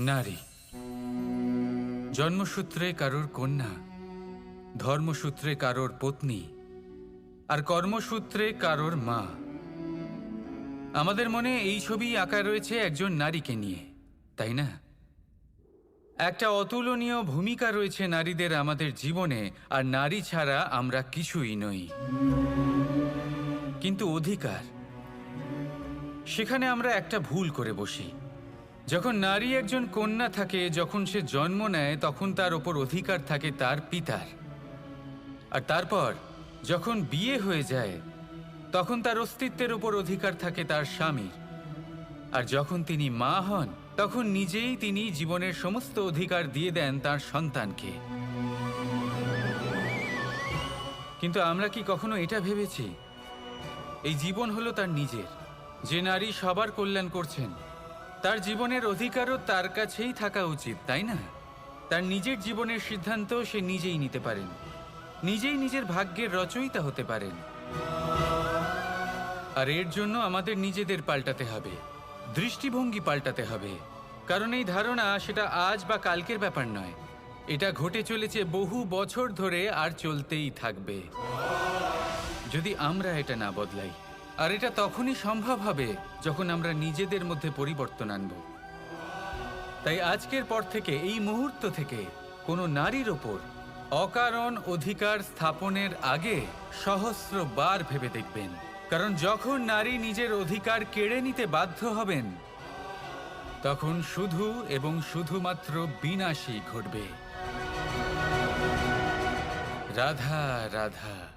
নারী জন্মসূত্রে কারোর কন্যা, ধর্মসূত্রে কারোর পত্নী, আর কর্মসূত্রে কারোর মা। আমাদের মনে এই ছবি আঁকা রয়েছে একজন নারীকে নিয়ে, তাই না? একটা অতুলনীয় ভূমিকা রয়েছে নারীদের আমাদের জীবনে, আর নারী ছাড়া আমরা কিছুই নই। কিন্তু অধিকার, সেখানে আমরা একটা ভুল করে বসি। যখন নারী একজন কন্যা থাকে, যখন সে জন্ম নেয়, তখন তার ওপর অধিকার থাকে তার পিতার। আর তারপর যখন বিয়ে হয়ে যায়, তখন তার অস্তিত্বের ওপর অধিকার থাকে তার স্বামীর। আর যখন তিনি মা হন, তখন নিজেই তিনি জীবনের সমস্ত অধিকার দিয়ে দেন তার সন্তানকে। কিন্তু আমরা কি কখনো এটা ভেবেছি এই জীবন হলো তার নিজের? যে নারী সবার কল্যাণ করছেন, তার জীবনের অধিকারও তার কাছেই থাকা উচিত, তাই না? তার নিজের জীবনের সিদ্ধান্ত সে নিজেই নিতে পারেন, নিজেই নিজের ভাগ্যের রচয়িতা হতে পারেন। আর এর জন্য আমাদের নিজেদের পাল্টাতে হবে, দৃষ্টিভঙ্গি পাল্টাতে হবে। কারণ এই ধারণা সেটা আজ বা কালকের ব্যাপার নয়, এটা ঘটে চলেছে বহু বছর ধরে, আর চলতেই থাকবে যদি আমরা এটা না বদলাই। আর এটা তখনই সম্ভব হবে যখন আমরা নিজেদের মধ্যে পরিবর্তন আনব। তাই আজকের পর থেকে, এই মুহূর্ত থেকে, কোনো নারীর ওপর অকারণ অধিকার স্থাপনের আগে সহস্রবার ভেবে দেখবেন। কারণ যখন নারী নিজের অধিকার কেড়ে নিতে বাধ্য হবেন, তখন শুধু এবং শুধুমাত্র বিনাশই ঘটবে। রাধা রাধা।